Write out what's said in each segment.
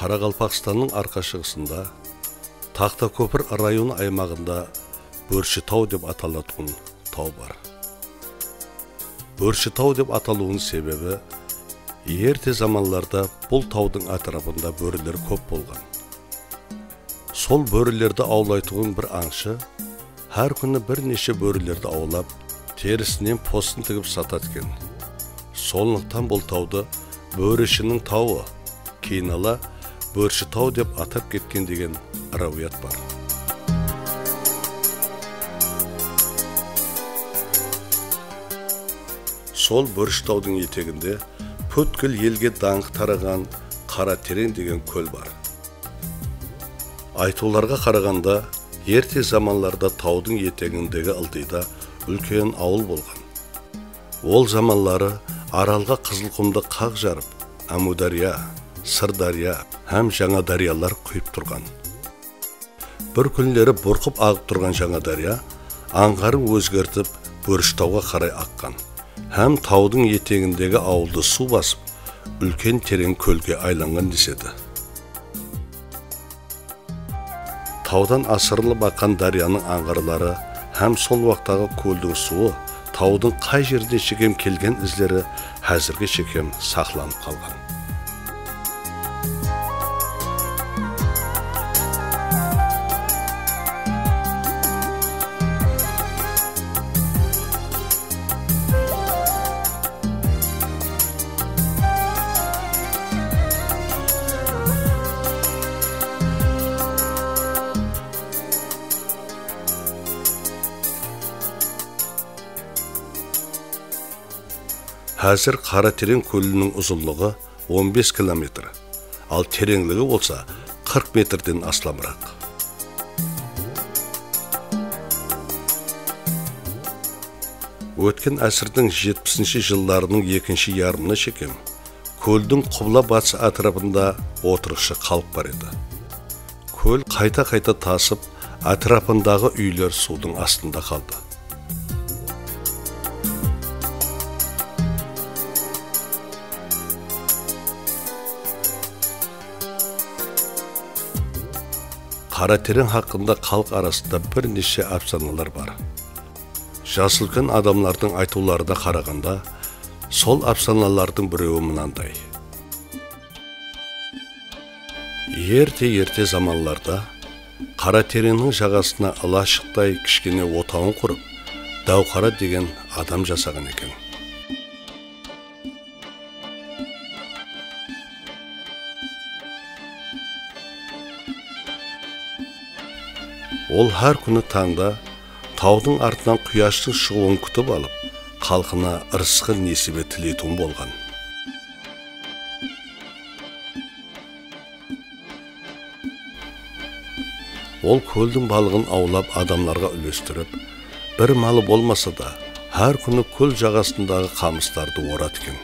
Қарақалпақстанның арқа шығысында, Тақтакөпір район аймағында Бөрші тау деп аталатын тау бар. Бөрші тау деп аталуының себебі, ерте заманларда бұл таудың атырабында бөрілер көп болған. Сол бөрілерді аулайтуын бір аңшы, әр күні бірнеше бөрілерді аулап, терісінен посын тігіп сататкен. Сондықтан бұл тауды Бөрішінің тауы, кейін ала Бөрші тау деп атап кеткен деген рауият бар. Сол Бөрші таудың етегінде Пөткіл елге даңқ тараған Қаратерең деген көл бар. Айтуларға қарағанда, ерте заманларда таудың етегіндегі ылдида үлкен ауыл болған. Ол заманлары аралға Қызылқұмды қақ жарып, Әмудария, Сырдария һәм жаңа дариялар құйып тұрған. Бір күндері бұрқып ағып тұрған жаңа дария аңғарын өзгертіп Бөрші тауға қарай аққан. Һәм таудың етегіндегі ауылды су басып, үлкен терең көлге айланған деседі. Таудан асырылып аққан дарияның аңғарлары һәм сол уақыттағы көлдің суы, таудың қай жерден шекем келген іздері әзірге шекем сақланып қалған. Әзір Қаратерең көлінің ұзынлығы 15 километр, ал тереңлігі болса 40 метрден асламырақ. Өткен әсірдің 70-ші жылдарының екінші ярымына шекем, көлдің құбыла батыс атырабында отырықшы қалып бар еді. Көл қайта-қайта тасып, атырабындағы үйлер судың астында қалды. Қаратерең хақында халық арасында бірнеше әфсаналар бар. Жасы үлкен адамлардың айтуларына қарағанда, сол әфсаналардың біреуі мынандай. Ерте заманларда Қаратереңнің жағасына ылашықтай кішкене отауын құрып, Дәуқара деген адам жасаған екен. Ол әр күні таңда таудың артынан құяштың шығуын күтіп алып, халқына ырысқы несібе тілейтін болған. Ол көлдің балығын аулап адамларға үлестіріп, бір малы болмаса да, әр күні көл жағасындағы қамыстарды ораткен.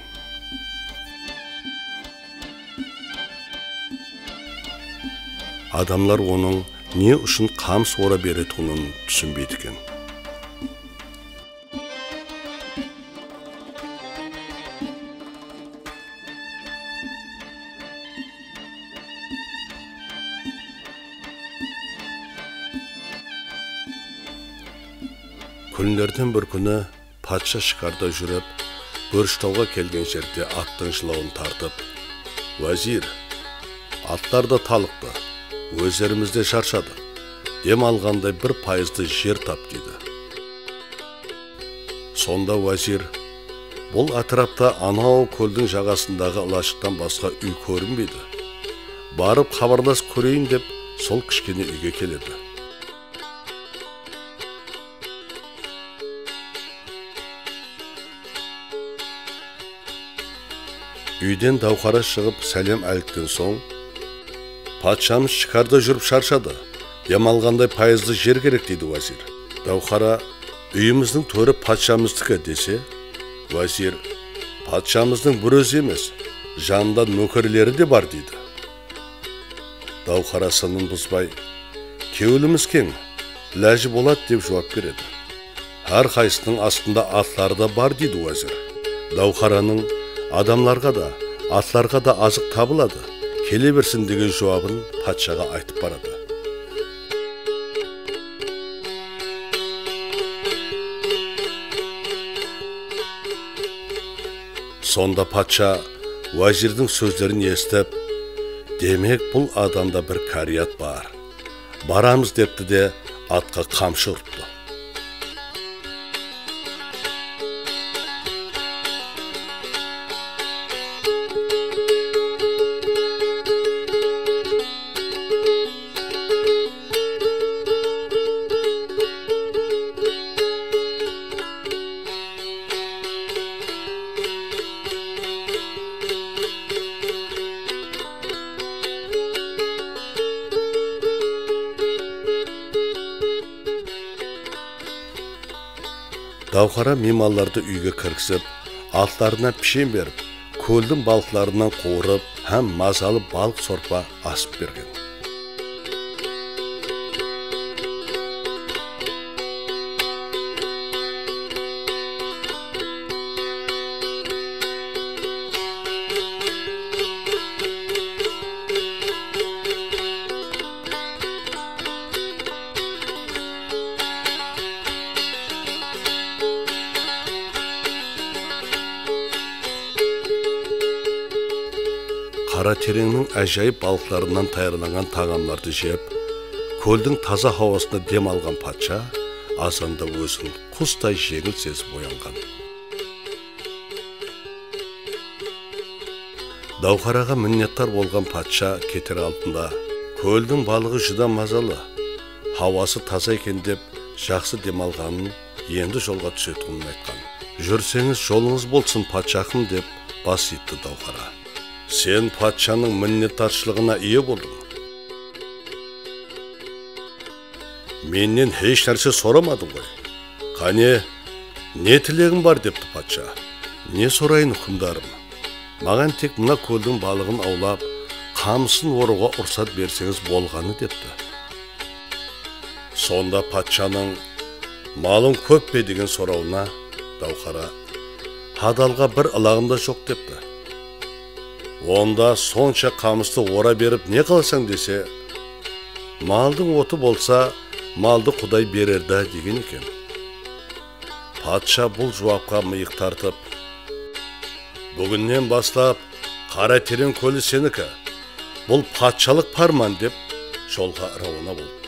Адамлар оның не үшін қамыс ора беретінін түсінбейді екен. Күндерден бір күні патша шикарда жүріп, Бөрші тауға келген жерде аттың жылауын тартып, «Уәзир, аттар да талықты, өздерімізде шаршады, дем алғандай 1% жер тап» дейді. Сонда уәзир, бұл атырапта анау көлдің жағасындағы ылашықтан басқа үй көрінбейді. Барып хабарлас көрейін деп, сол кішкене үйге келеді. Үйден Дәуқара шығып сәлем әліктен соң, «Патшамыз шикарда жүріп шаршады, демалғандай пайызды жер керек» дейді уәзир. Дәуқара, «Үйіміздің төрі патшамыздікі» десе, уәзир, «Патшамыздың бір өзі емес, жанында нөкерлері де бар» дейді. Дәуқара сынын бұзбай, «Кеуіліміз кең, ләжі болады» деп жауап береді. «Әр қайсының астында атлары да бар» дейді уәзір. Дәуқараның, «Адамларға да, атларға да азық табылады, келе берсін деген жауабын патшаға айтып барады. Сонда патша уәзирдің сөздерін естіп, демек бұл адамда бір карият бар. Барамыз депті де атқа қамшы ұртты. Даухара мейманларды үйге кіргізіп, алтларына пішен беріп, көлдің балықтарынан қуырып, һәм мазалы балық сорпа асып берген. Қара тереңнің әжайып балықтарынан тайырланған тағамдарды жеп, көлдің таза хауасында дем алған патша, азанда өзін құстай жеңіл сезіп оянған. Даухараға миннеттар болған патша кетер алдында, көлдің балығы жүда мазалы, хауасы таза екен деп, жақсы дем алғанын, енді жолға түсетінін айтқан. Жүрсеңіз жолыңыз болсын патшақым деп бас етті Даухара. Сен патшаның миннеттаршылығына ие болдың. Менен еш нәрсе сорамадың ғой. Қане, не тілегің бар депті патша. Не сорайын үкімдарым? Маған тек мына көлдің балығын аулап, қамысын оруға ұрсат берсеңіз болғаны депті. Сонда патшаның малың көп пе деген сұрауына Даухара адалға бір ылағым да жоқ депті. Онда сонша қамысты ора беріп не қылсаң десе, малдың оты болса, малды Құдай берерді деген екен. Патша бұл жауапқа миық тартып, бүгіннен бастап қара терең көлі сенікі, бұл патшалық парман деп жолға рауана болды.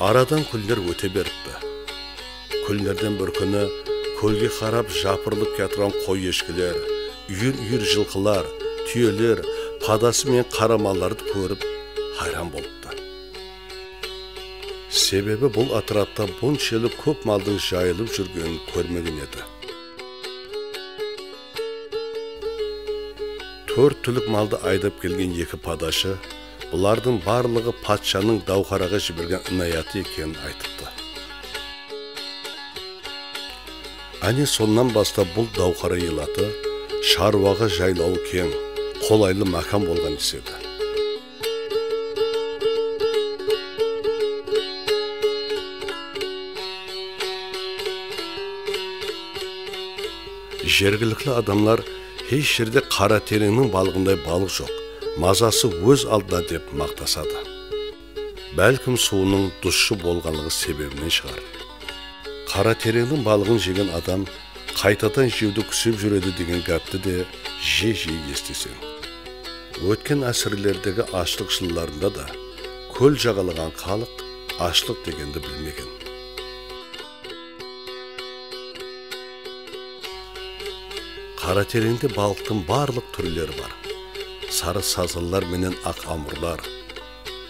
Арадан күндер өте беріпті. Күндерден бір күні көлге қарап жапырылып кетірген қой ешкілер, үйір жылқылар, түйелер, падасы мен қарамаларды көріп хайран болыпты. Себебі бұл атырапта бұншелі көп малдың жайылып жүргенін көрмеген еді. 4 түлік малды айдап келген екі падашы бұлардың барлығы патшаның Даухараға жіберген инаяты екенін айтыпты. Әне соннан бастап бұл Даухара елаты шаруаға жайлауы кең, қолайлы макан болған деседі. Жергілікті адамлар еш жерде қара тереңнің балығындай балық жоқ, мазасы өз алдына деп мақтасады. Бәлкім суының дұшшы болғанлығы себебінен шығар. Қара тереңнің балығын жеген адам қайтадан жеуді күсеп жүреді деген гәпті де жиі естісең. Өткен әсірлердегі ашлық жылдарында да көл жағалаған халық ашлық дегенді білмеген. Қара тереңде балықтың барлық түрлері бар. Сары сазылар менен ақ амурлар,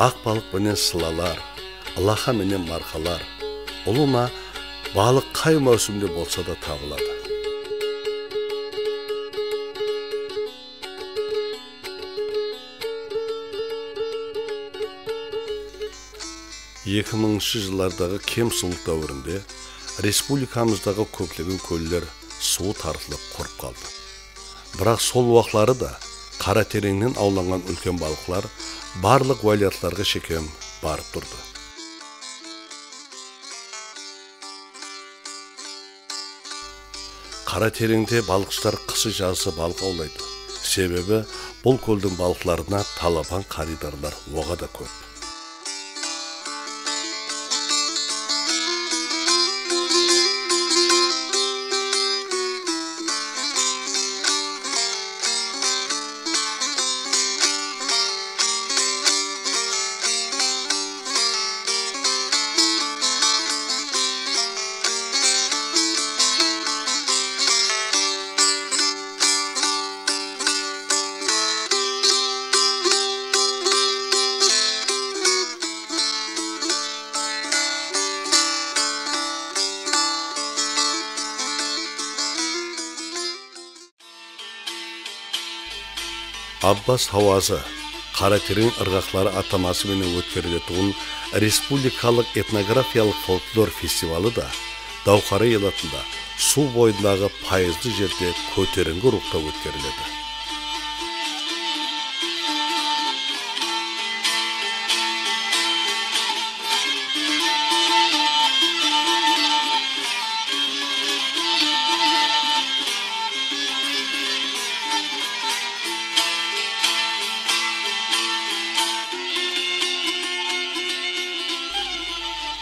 ақ балық менен сылалар, ылаха менен марқалар. Ұлына балық қай маусымде болса да табылады. жылдардағы кем сұлық дәуірінде республикамыздағы көптеген көлдер суы тартылып құрып қалды. Бірақ сол уақытлары да қара тереңнен ауланған үлкен балықлар барлық валиятларға шекем барып тұрды. Қара тереңде балықшылар қысы жазы балық аулайды. Себебі бұл көлдің балықларына талапан қаридарлар оға да көп. Аббас Хауазы қара терең ырғақлары атамасы менен өткөрүлөтүн республикалык этнографиялык фольклор фестивалы да Дауқара елатында су бойындағы пайызды жерде көтеріңгі рухта өткөрүлөтү.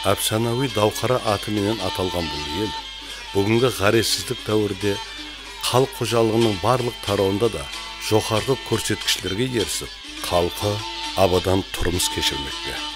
Әпсанауи Дауқара аты менен аталған бұл ел, бүгінгі ғаресіздік дәуірде халық қожалығының барлық тарауында да жоғарғы көрсеткішлерге ерісіп, халқы абадан тұрмыс кешірмекте.